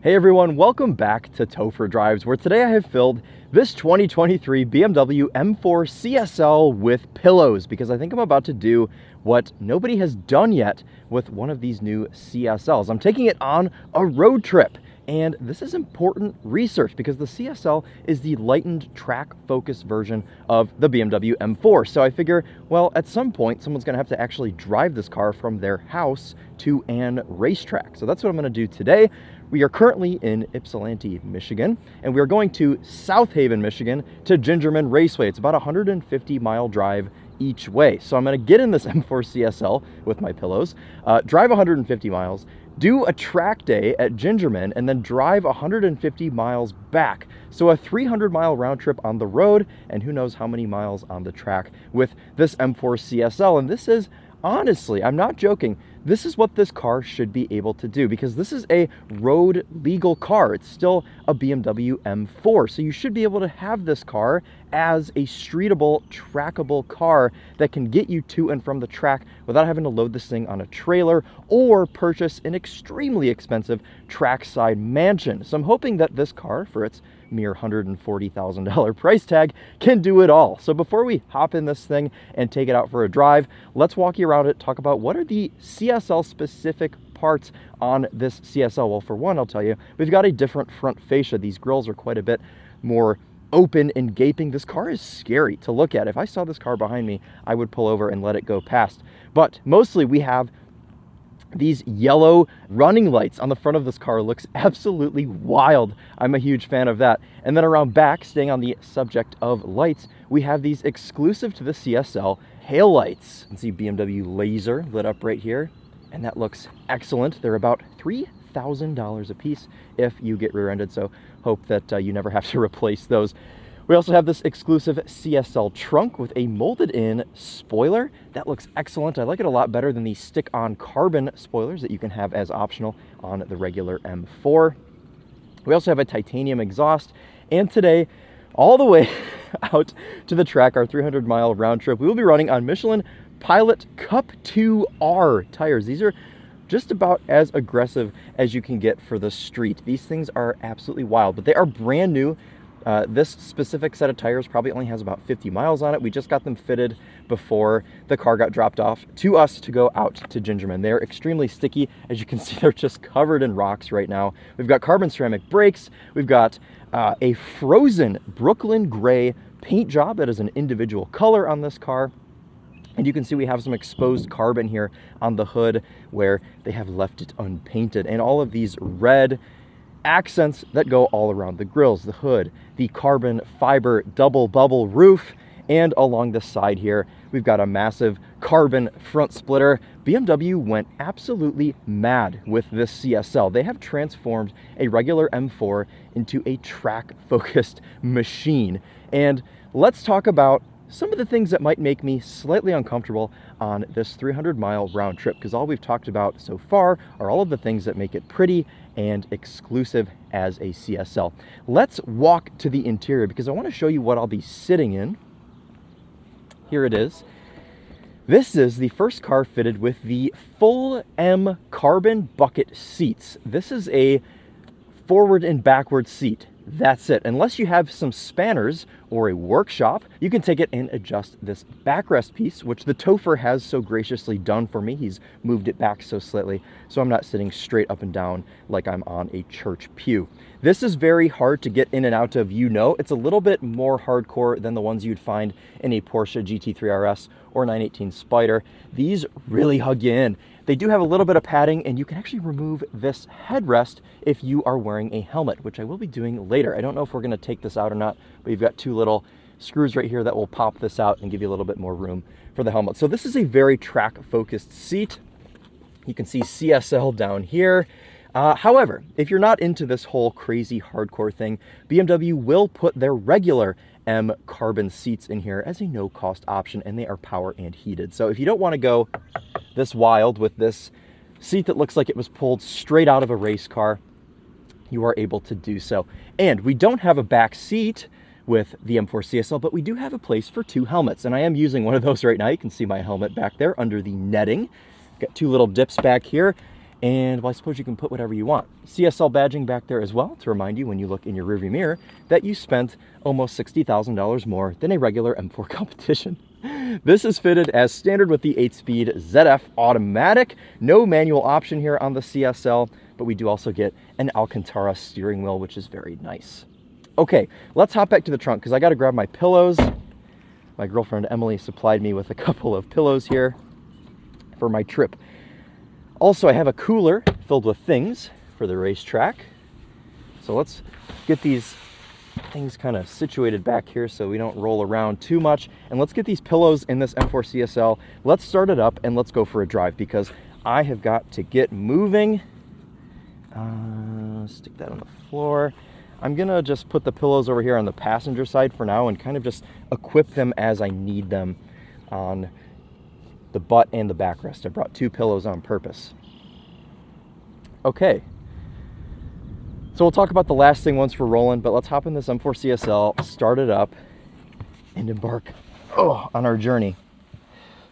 Hey everyone, welcome back to Topher Drives, where today I have filled this 2023 BMW M4 CSL with pillows because I think I'm about to do what nobody has done yet with one of these new CSLs. I'm taking it on a road trip. And this is important research because the CSL is the lightened track-focused version of the BMW M4. So I figure, well, at some point, someone's gonna have to actually drive this car from their house to an racetrack. So that's what I'm gonna do today. We are currently in Ypsilanti, Michigan, and we are going to South Haven, Michigan to Gingerman Raceway. It's about a 150-mile drive each way. So I'm gonna get in this M4 CSL with my pillows, drive 150 miles, do a track day at Gingerman, and then drive 150 miles back. So a 300-mile round trip on the road, and who knows how many miles on the track with this M4 CSL. And this is, honestly, I'm not joking, this is what this car should be able to do because this is a road legal car. It's still a BMW M4. So you should be able to have this car as a streetable, trackable car that can get you to and from the track without having to load this thing on a trailer or purchase an extremely expensive trackside mansion. So I'm hoping that this car, for its mere $140,000 price tag, can do it all. So before we hop in this thing and take it out for a drive, let's walk you around it, talk about what are the CSL specific parts on this CSL. Well, for one, I'll tell you, we've got a different front fascia. These grills are quite a bit more open and gaping. This car is scary to look at. If I saw this car behind me, I would pull over and let it go past. But mostly we have these yellow running lights on the front of this car. Looks absolutely wild. I'm a huge fan of that. And then around back, staying on the subject of lights, we have these exclusive to the CSL hail lights. You can see BMW laser lit up right here, and that looks excellent. They're about $3,000 a piece if you get rear-ended, so hope that you never have to replace those. We also have this exclusive CSL trunk with a molded in spoiler. That looks excellent. I like it a lot better than the stick-on carbon spoilers that you can have as optional on the regular M4. We also have a titanium exhaust, and today, all the way out to the track, our 300-mile round trip, we will be running on Michelin Pilot Cup 2R tires. These are just about as aggressive as you can get for the street. These things are absolutely wild, but they are brand new. This specific set of tires probably only has about 50 miles on it. We just got them fitted before the car got dropped off to us to go out to Gingerman. They're extremely sticky. As you can see, they're just covered in rocks right now. We've got carbon ceramic brakes. We've got a frozen Brooklyn gray paint job that is an individual color on this car. And you can see we have some exposed carbon here on the hood where they have left it unpainted. And all of these red accents that go all around the grills, the hood, the carbon fiber double bubble roof, and along the side here, we've got a massive carbon front splitter. BMW went absolutely mad with this CSL. They have transformed a regular M4 into a track-focused machine. And let's talk about some of the things that might make me slightly uncomfortable on this 300-mile round trip, because all we've talked about so far are all of the things that make it pretty and exclusive as a CSL. Let's walk to the interior because I want to show you what I'll be sitting in. Here it is. This is the first car fitted with the full M carbon bucket seats. This is a forward and backward seat. That's it. Unless you have some spanners or a workshop, you can take it and adjust this backrest piece, which the Topher has so graciously done for me. He's moved it back so slightly, so I'm not sitting straight up and down like I'm on a church pew. This is very hard to get in and out of, you know. It's a little bit more hardcore than the ones you'd find in a Porsche GT3 RS or 918 Spider. These really hug you in. They do have a little bit of padding, and you can actually remove this headrest if you are wearing a helmet, which I will be doing later. I don't know if we're gonna take this out or not, but you've got two little screws right here that will pop this out and give you a little bit more room for the helmet. So this is a very track-focused seat. You can see CSL down here. However, if you're not into this whole crazy hardcore thing, BMW will put their regular M carbon seats in here as a no-cost option, and they are power and heated. So if you don't want to go this wild with this seat that looks like it was pulled straight out of a race car, you are able to do so. And we don't have a back seat with the M4 CSL, but we do have a place for two helmets, and I am using one of those right now. You can see my helmet back there under the netting. Got two little dips back here, And well, I suppose you can put whatever you want. CSL badging back there as well to remind you when you look in your rearview mirror that you spent almost $60,000 more than a regular M4 competition. This is fitted as standard with the 8-speed ZF automatic. No manual option here on the CSL, but we do also get an Alcantara steering wheel, which is very nice. Okay, let's hop back to the trunk because I got to grab my pillows. My girlfriend Emily supplied me with a couple of pillows here for my trip. Also, I have a cooler filled with things for the racetrack. So let's get these things kind of situated back here so we don't roll around too much. And let's get these pillows in this M4 CSL. Let's start it up and let's go for a drive because I have got to get moving. Stick that on the floor. I'm gonna just put the pillows over here on the passenger side for now and kind of just equip them as I need them on the butt and the backrest. I brought 2 pillows on purpose. Okay. So we'll talk about the last thing once we're rolling, but let's hop in this M4 CSL, start it up, and embark on our journey.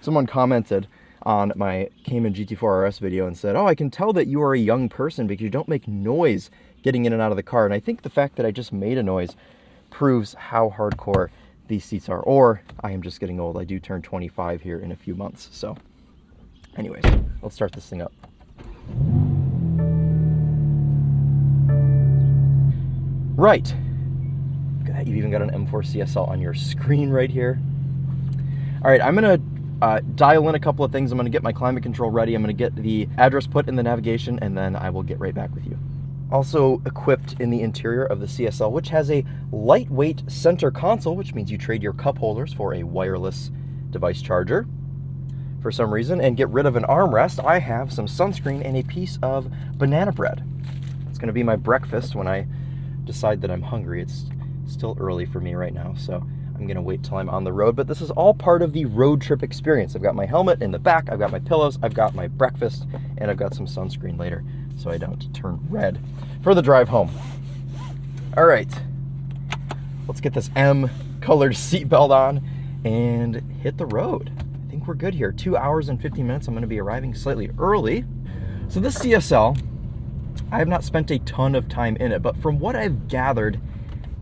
Someone commented on my Cayman GT4 RS video and said, "Oh, I can tell that you are a young person because you don't make noise getting in and out of the car." And I think the fact that I just made a noise proves how hardcore these seats are. Or I am just getting old. I do turn 25 here in a few months. So anyways, let's start this thing up. Right. Look at that. You've even got an M4 CSL on your screen right here. All right, I'm going to dial in a couple of things. I'm going to get my climate control ready. I'm going to get the address put in the navigation, and then I will get right back with you. Also equipped in the interior of the CSL, which has a lightweight center console, which means you trade your cup holders for a wireless device charger for some reason, and get rid of an armrest. I have some sunscreen and a piece of banana bread. It's going to be my breakfast when I decide that I'm hungry. It's still early for me right now, so I'm going to wait till I'm on the road, but this is all part of the road trip experience. I've got my helmet in the back, I've got my pillows, I've got my breakfast, and I've got some sunscreen later so I don't turn red for the drive home. All right, let's get this M-colored seatbelt on and hit the road. I think we're good here. 2 hours and 15 minutes. I'm going to be arriving slightly early. So this CSL, I have not spent a ton of time in it, but from what I've gathered,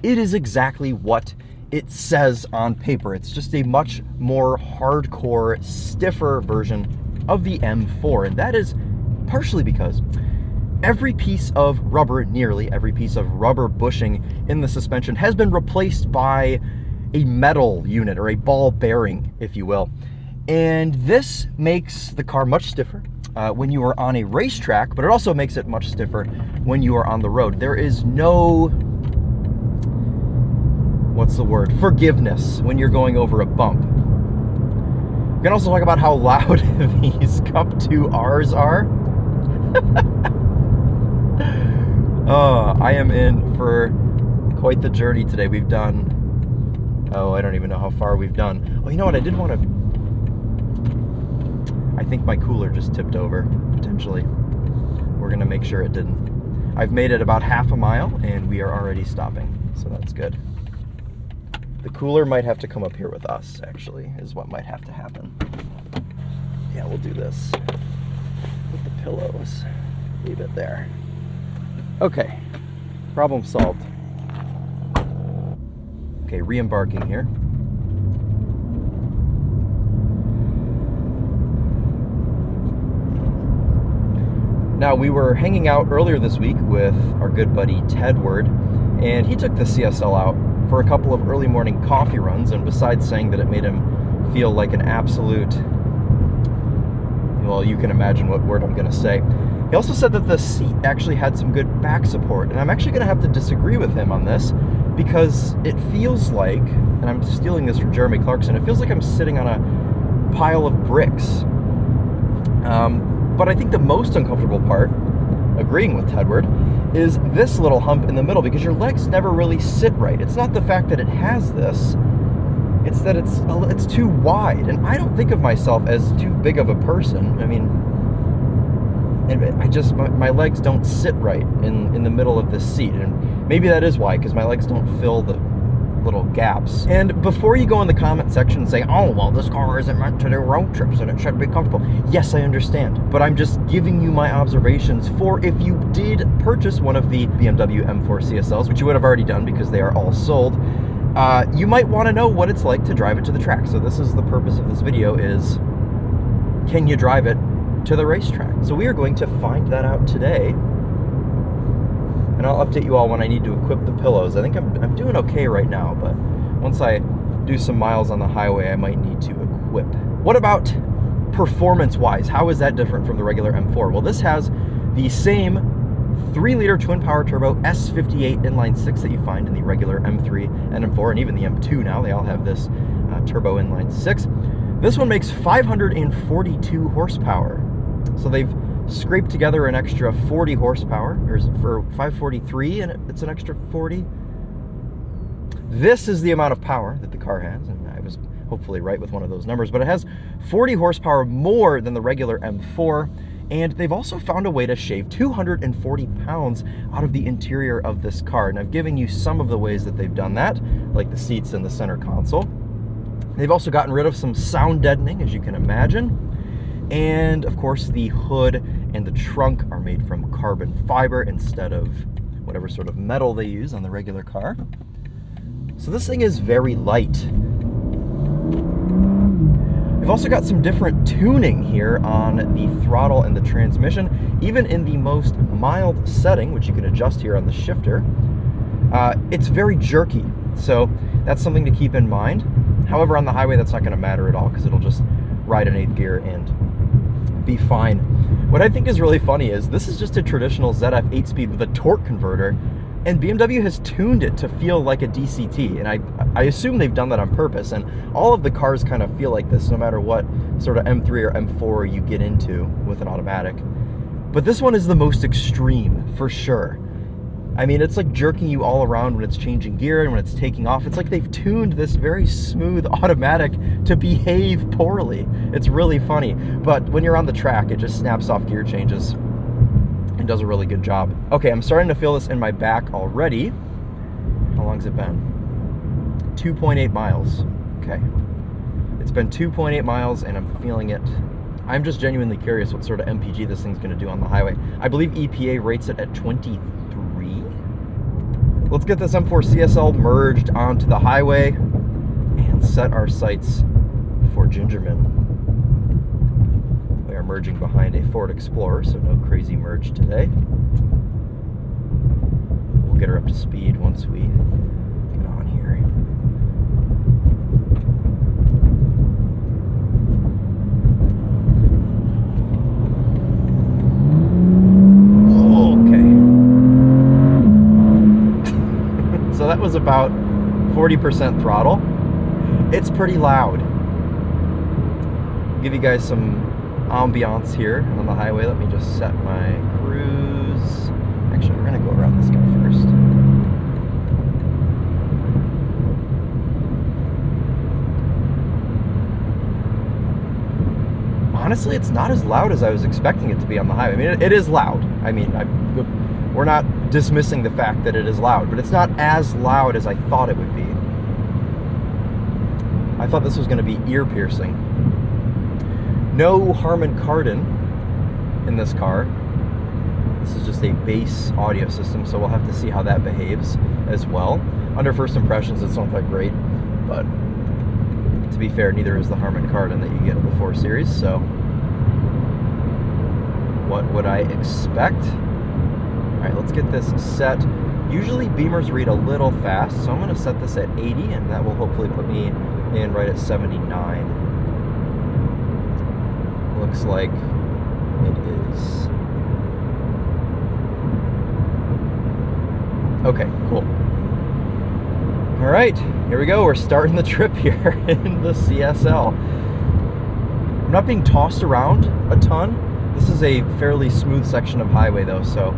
it is exactly what it says on paper. It's just a much more hardcore, stiffer version of the M4, and that is partially because every piece of rubber, nearly every piece of rubber bushing in the suspension has been replaced by a metal unit or a ball bearing, if you will. And this makes the car much stiffer when you are on a racetrack, but it also makes it much stiffer when you are on the road. There is no, what's the word, forgiveness when you're going over a bump. We can also talk about how loud these Cup 2Rs are. I am in for quite the journey today. We've done, I don't even know how far we've done. Oh, you know what? I did want to, I think my cooler just tipped over, potentially. We're going to make sure it didn't. I've made it about half a mile, and we are already stopping, so that's good. The cooler might have to come up here with us, actually, is what might have to happen. Yeah, we'll do this with the pillows. Leave it there. Okay, problem solved. Okay, re-embarking here. Now, we were hanging out earlier this week with our good buddy Tedward, and he took the CSL out for a couple of early morning coffee runs, and besides saying that it made him feel like an absolute, well, you can imagine what word I'm going to say. He also said that the seat actually had some good back support, and I'm actually going to have to disagree with him on this because it feels like, and I'm stealing this from Jeremy Clarkson, it feels like I'm sitting on a pile of bricks. But I think the most uncomfortable part, agreeing with Tedward, is this little hump in the middle because your legs never really sit right. It's not the fact that it has this, it's that it's too wide, and I don't think of myself as too big of a person. I mean, my legs don't sit right in the middle of this seat, and maybe that is why, because my legs don't fill the little gaps. And before you go in the comment section and say, oh, well, this car isn't meant to do road trips and it should be comfortable. Yes, I understand, but I'm just giving you my observations for if you did purchase one of the BMW M4 CSLs, which you would have already done because they are all sold, you might want to know what it's like to drive it to the track. So this is the purpose of this video, is can you drive it to the racetrack? So we are going to find that out today. And I'll update you all when I need to equip the pillows. I think I'm doing okay right now, but once I do some miles on the highway, I might need to equip. What about performance-wise? How is that different from the regular M4? Well, this has the same 3-liter twin-power turbo S58 inline-6 that you find in the regular M3 and M4, and even the M2 now. They all have this turbo inline-6. This one makes 542 horsepower. So they've scrape together an extra 40 horsepower, or for 543, and it's an extra 40. This is the amount of power that the car has, and I was hopefully right with one of those numbers, but it has 40 horsepower more than the regular M4, and they've also found a way to shave 240 pounds out of the interior of this car, and I've given you some of the ways that they've done that, like the seats and the center console. They've also gotten rid of some sound deadening, as you can imagine. And of course, the hood and the trunk are made from carbon fiber instead of whatever sort of metal they use on the regular car. So this thing is very light. We've also got some different tuning here on the throttle and the transmission, even in the most mild setting, which you can adjust here on the shifter. It's very jerky, so that's something to keep in mind. However, on the highway, that's not going to matter at all because it'll just ride in 8th gear and be fine. What I think is really funny is this is just a traditional ZF 8-speed with a torque converter, and BMW has tuned it to feel like a DCT, and I assume they've done that on purpose, and all of the cars kind of feel like this no matter what sort of M3 or M4 you get into with an automatic. But this one is the most extreme, for sure. I mean, it's like jerking you all around when it's changing gear and when it's taking off. It's like they've tuned this very smooth automatic to behave poorly. It's really funny. But when you're on the track, it just snaps off gear changes and does a really good job. Okay, I'm starting to feel this in my back already. How long's it been? 2.8 miles. Okay. It's been 2.8 miles and I'm feeling it. I'm just genuinely curious what sort of MPG this thing's gonna do on the highway. I believe EPA rates it at 23. Let's get this M4 CSL merged onto the highway and set our sights for Gingerman. We are merging behind a Ford Explorer, so no crazy merge today. We'll get her up to speed once we get on here. So that was about 40% throttle. It's pretty loud. I'll give you guys some ambiance here on the highway. Let me just set my cruise. Actually, we're gonna go around this guy first. Honestly, it's not as loud as I was expecting it to be on the highway. I mean, it is loud. I mean, we're not dismissing the fact that it is loud, but it's not as loud as I thought it would be. I thought this was going to be ear-piercing. No Harman Kardon in this car. This is just a base audio system, so we'll have to see how that behaves as well. Under first impressions, it's not that great, but to be fair, neither is the Harman Kardon that you get in the 4 Series, so what would I expect? All right, let's get this set. Usually Beamers read a little fast, so I'm gonna set this at 80, and that will hopefully put me in right at 79. Looks like it is. Okay, cool. All right, here we go. We're starting the trip here in the CSL. I'm not being tossed around a ton. This is a fairly smooth section of highway though, so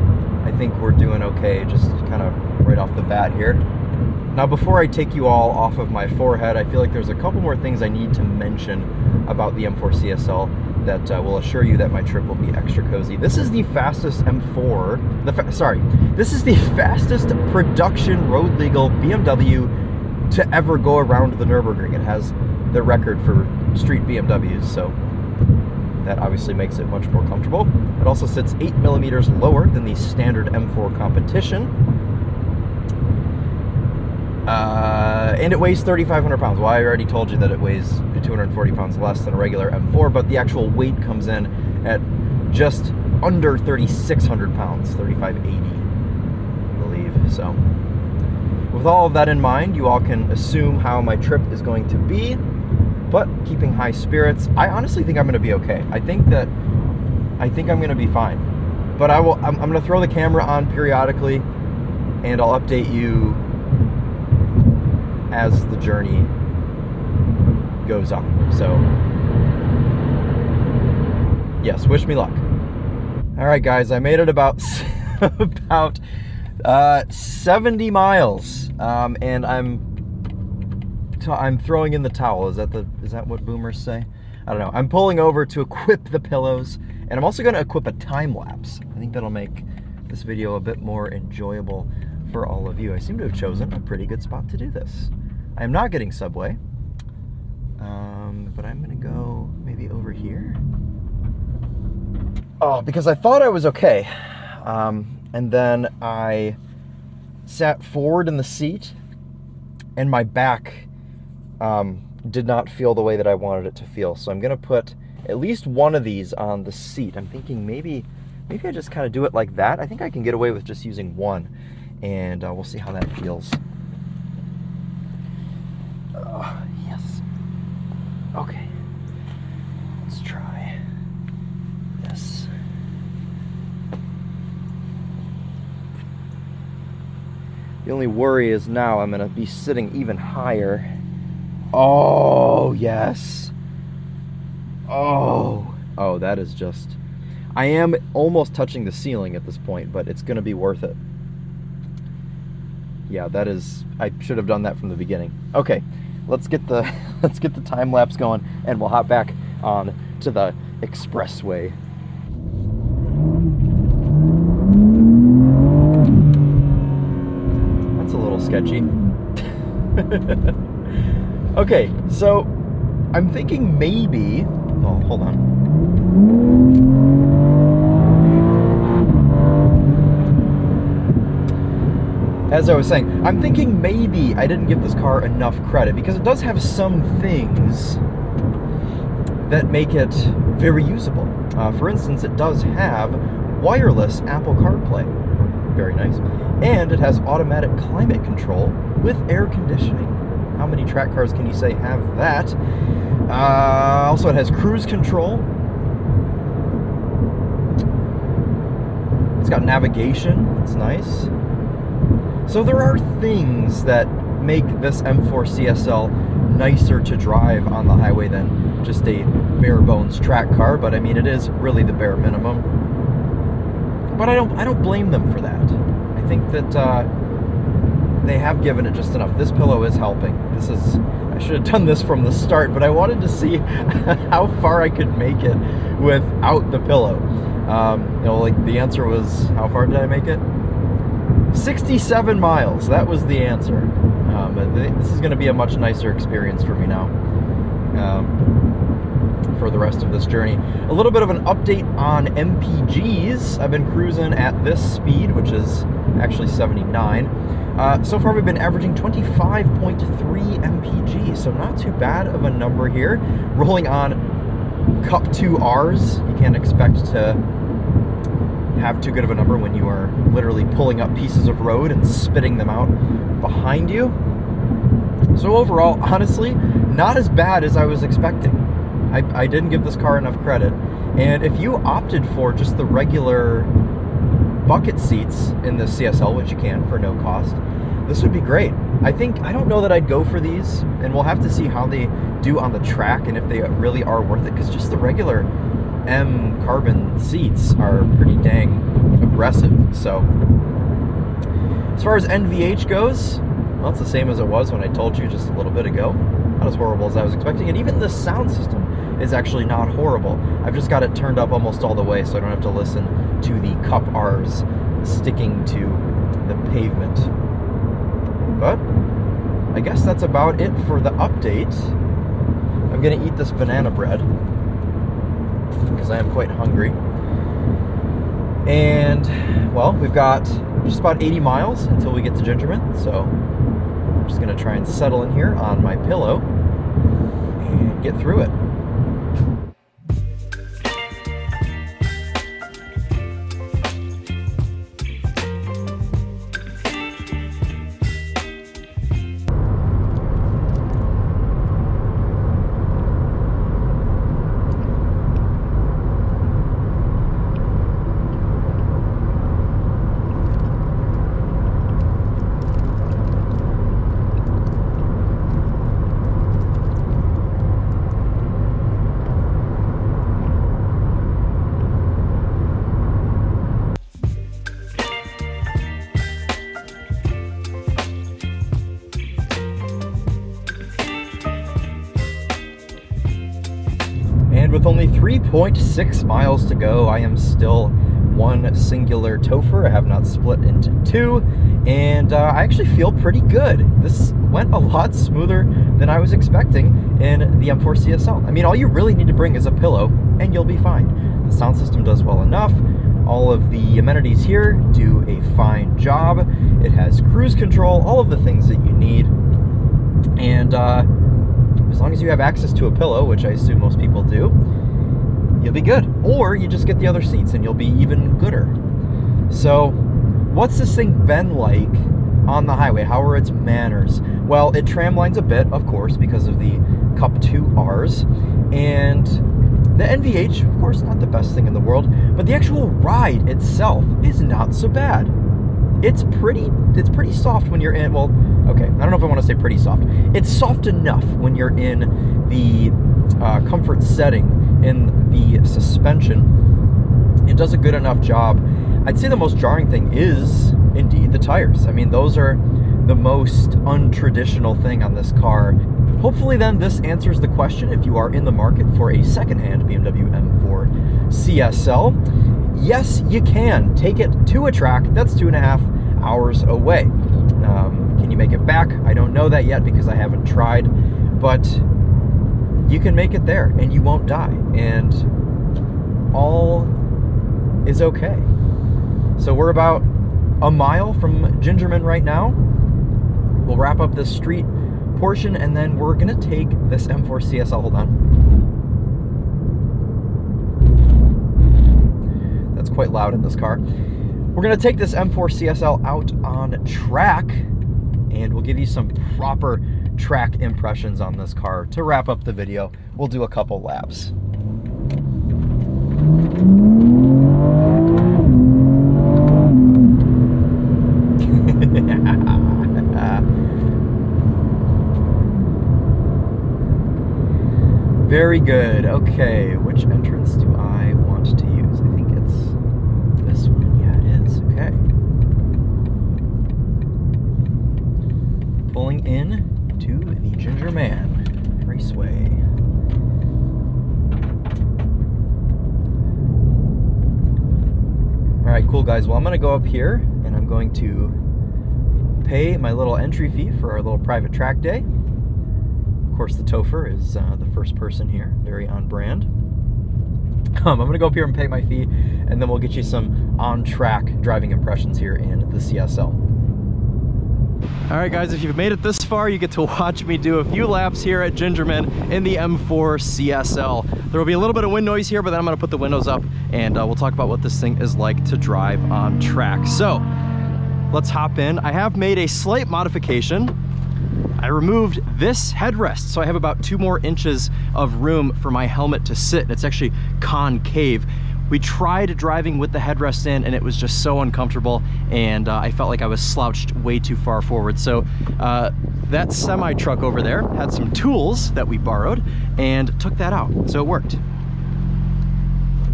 I think we're doing okay just kind of right off the bat here. Now, before I take you all off of my forehead, I feel like there's a couple more things I need to mention about the M4 CSL that will assure you that my trip will be extra cozy. This is the fastest M4, this is the fastest production road legal BMW to ever go around the Nürburgring. It has the record for street BMWs, so that obviously makes it much more comfortable. It also sits 8 millimeters lower than the standard M4 competition. And it weighs 3,500 pounds. Well, I already told you that it weighs 240 pounds less than a regular M4, but the actual weight comes in at just under 3,600 pounds, 3,580, I believe. So with all of that in mind, you all can assume how my trip is going to be, but keeping high spirits. I honestly think I'm going to be okay. I think I'm going to be fine. But I'm going to throw the camera on periodically, and I'll update you as the journey goes on. So yes, wish me luck. All right, guys, I made it about 70 miles, and I'm throwing in the towel. Is that what boomers say? I don't know. I'm pulling over to equip the pillows, and I'm also going to equip a time lapse. I think that'll make this video a bit more enjoyable for all of you. I seem to have chosen a pretty good spot to do this. I am not getting Subway, but I'm going to go maybe over here. Oh, because I thought I was okay, and then I sat forward in the seat, and my back did not feel the way that I wanted it to feel. So I'm going to put at least one of these on the seat. I'm thinking maybe I just kind of do it like that. I think I can get away with just using one, and we'll see how that feels. Yes. Okay. Let's try this. The only worry is now I'm going to be sitting even higher. Oh, yes. Oh, that is just... I am almost touching the ceiling at this point, but it's going to be worth it. Yeah, that is... I should have done that from the beginning. Okay, let's get the time lapse going, and we'll hop back on to the expressway. That's a little sketchy. Okay, so I'm thinking maybe... Oh, hold on. As I was saying, I'm thinking maybe I didn't give this car enough credit, because it does have some things that make it very usable. For instance, it does have wireless Apple CarPlay. Very nice. And it has automatic climate control with air conditioning. How many track cars can you say have that? Also, it has cruise control. It's got navigation. It's nice. So there are things that make this M4 CSL nicer to drive on the highway than just a bare bones track car, but I mean, it is really the bare minimum. But I don't blame them for that. I think that they have given it just enough. This pillow is helping. I should have done this from the start, but I wanted to see how far I could make it without the pillow. Like the answer was, how far did I make it? 67 miles. That was the answer. This is going to be a much nicer experience for me now. For the rest of this journey. A little bit of an update on MPGs. I've been cruising at this speed, which is actually 79. So far we've been averaging 25.3 MPG, so not too bad of a number here. Rolling on Cup 2Rs, you can't expect to have too good of a number when you are literally pulling up pieces of road and spitting them out behind you. So overall, honestly, not as bad as I was expecting. I didn't give this car enough credit. And if you opted for just the regular bucket seats in the CSL, which you can for no cost, this would be great. I don't know that I'd go for these, and we'll have to see how they do on the track and if they really are worth it, because just the regular M carbon seats are pretty dang aggressive. So as far as NVH goes, well, it's the same as it was when I told you just a little bit ago. Not as horrible as I was expecting, and even the sound system is actually not horrible. I've just got it turned up almost all the way, so I don't have to listen to the Cup Rs sticking to the pavement. But I guess that's about it for the update. I'm gonna eat this banana bread because I am quite hungry. And, well, we've got just about 80 miles until we get to Gingerman, so I'm just gonna try and settle in here on my pillow and get through it. And with only 3.6 miles to go, I am still one singular TOPher. I have not split into two, and I actually feel pretty good. This went a lot smoother than I was expecting in the M4 CSL. I mean, all you really need to bring is a pillow, and you'll be fine. The sound system does well enough. All of the amenities here do a fine job. It has cruise control, all of the things that you need, and as long as you have access to a pillow, which I assume most people do, you'll be good. Or you just get the other seats and you'll be even gooder. So, what's this thing been like on the highway? How are its manners? Well, it tramlines a bit, of course, because of the Cup 2Rs. And the NVH, of course, not the best thing in the world, but the actual ride itself is not so bad. It's pretty soft when you're in, well, okay, I don't know if I want to say pretty soft. It's soft enough when you're in the comfort setting in the suspension. It does a good enough job. I'd say the most jarring thing is indeed the tires. I mean, those are the most untraditional thing on this car. Hopefully then this answers the question if you are in the market for a secondhand BMW M4 CSL. Yes, you can take it to a track that's 2.5 hours away. Can you make it back? I don't know that yet because I haven't tried, but you can make it there and you won't die, and all is okay. So we're about a mile from Gingerman right now. We'll wrap up this street portion and then we're gonna take this M4 CSL, hold on. That's quite loud in this car. We're gonna take this M4 CSL out on track and we'll give you some proper track impressions on this car. To wrap up the video, we'll do a couple laps. Very good. Okay, which entrance do I want to use? I think it's this one. Yeah, it is. Okay. Pulling in to the Gingerman Raceway. Alright, cool guys. Well, I'm going to go up here and I'm going to pay my little entry fee for our little private track day. Of course, the TOPher is the first person here, very on brand. I'm going to go up here and pay my fee, and then we'll get you some on-track driving impressions here in the CSL. All right, guys, if you've made it this far, you get to watch me do a few laps here at Gingerman in the M4 CSL. There will be a little bit of wind noise here, but then I'm going to put the windows up, and we'll talk about what this thing is like to drive on track. So, let's hop in. I have made a slight modification. I removed this headrest, so I have about 2 more inches of room for my helmet to sit. It's actually concave. We tried driving with the headrest in and it was just so uncomfortable, and I felt like I was slouched way too far forward. So that semi truck over there had some tools that we borrowed and took that out, so it worked.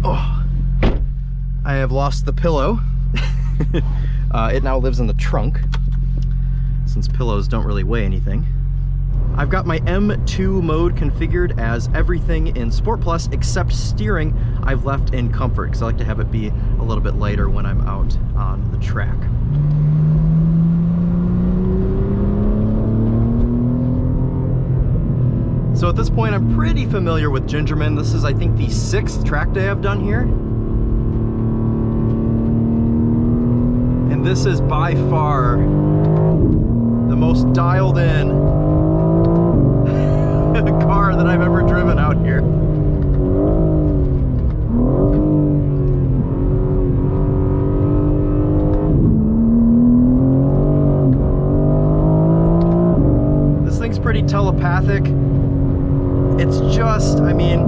Oh, I have lost the pillow. It now lives in the trunk, since pillows don't really weigh anything. I've got my M2 mode configured as everything in Sport Plus except steering I've left in Comfort, because I like to have it be a little bit lighter when I'm out on the track. So at this point, I'm pretty familiar with Gingerman. This is, I think, the 6th track day I've done here. And this is by far the most dialed in car that I've ever driven out here. This thing's pretty telepathic. It's just, I mean,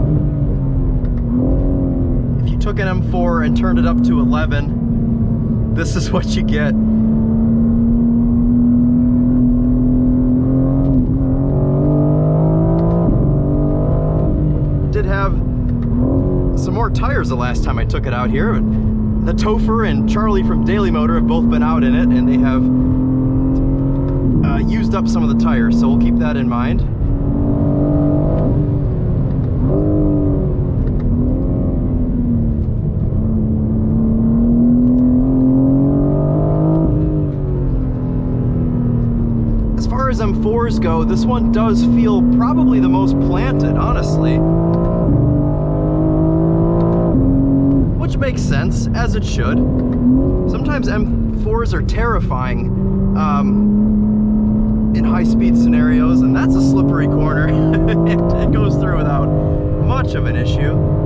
if you took an M4 and turned it up to 11, this is what you get. Did have some more tires the last time I took it out here. The TheTopher and Charlie from Daily Motor have both been out in it, and they have used up some of the tires, so we'll keep that in mind. As far as M4s go, this one does feel probably the most planted, honestly. Which makes sense, as it should. Sometimes M4s are terrifying in high-speed scenarios, and that's a slippery corner. It goes through without much of an issue.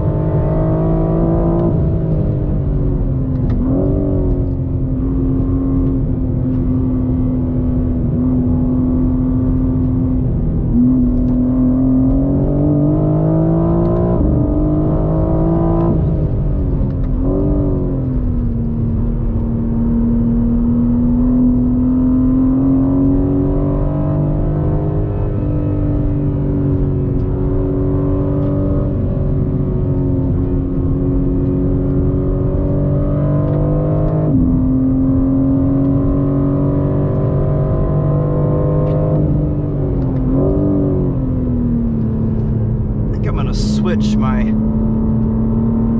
Switch my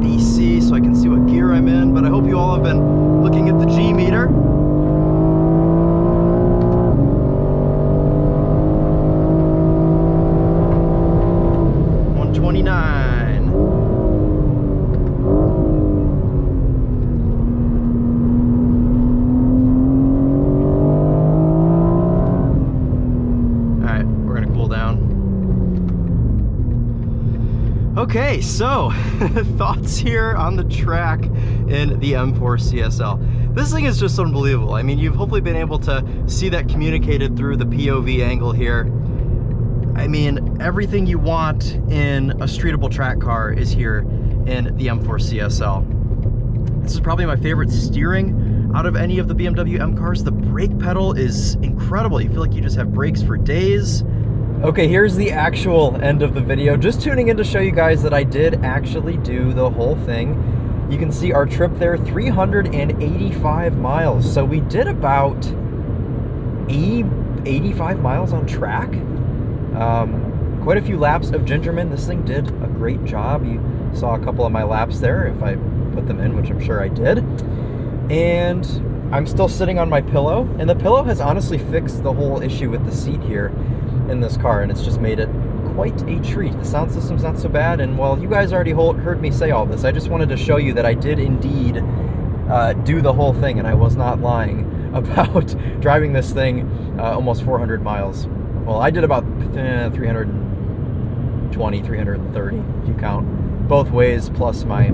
BC so I can see what gear I'm in, but I hope you all have been looking at the G meter. Okay, so thoughts here on the track in the M4 CSL. This thing is just unbelievable. I mean, you've hopefully been able to see that communicated through the POV angle here. I mean, everything you want in a streetable track car is here in the M4 CSL. This is probably my favorite steering out of any of the BMW M cars. The brake pedal is incredible. You feel like you just have brakes for days. Okay, here's the actual end of the video. Just tuning in to show you guys that I did actually do the whole thing. You can see our trip there, 385 miles. So we did about 85 miles on track. Quite a few laps of Gingerman. This thing did a great job. You saw a couple of my laps there, if I put them in, which I'm sure I did. And I'm still sitting on my pillow, and the pillow has honestly fixed the whole issue with the seat here in this car, and it's just made it quite a treat. The sound system's not so bad, and while you guys already heard me say all this, I just wanted to show you that I did indeed do the whole thing, and I was not lying about driving this thing almost 400 miles. Well, I did about 320, 330, if you count both ways, plus my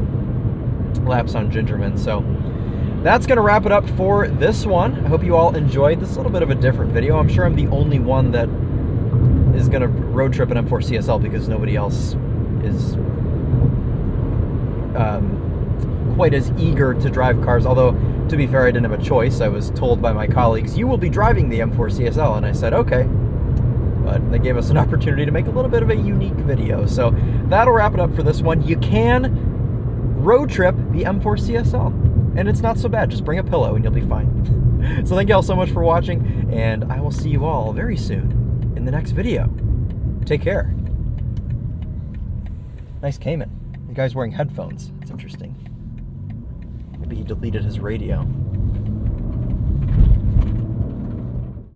laps on Gingerman. So that's going to wrap it up for this one. I hope you all enjoyed this. A little bit of a different video. I'm sure I'm the only one that is going to road trip an M4 CSL because nobody else is quite as eager to drive cars. Although, to be fair, I didn't have a choice. I was told by my colleagues, you will be driving the M4 CSL, and I said, okay. But they gave us an opportunity to make a little bit of a unique video. So that'll wrap it up for this one. You can road trip the M4 CSL, and it's not so bad. Just bring a pillow and you'll be fine. So thank you all so much for watching, and I will see you all very soon in the next video. Take care. Nice Cayman. The guy's wearing headphones. It's interesting. Maybe he deleted his radio.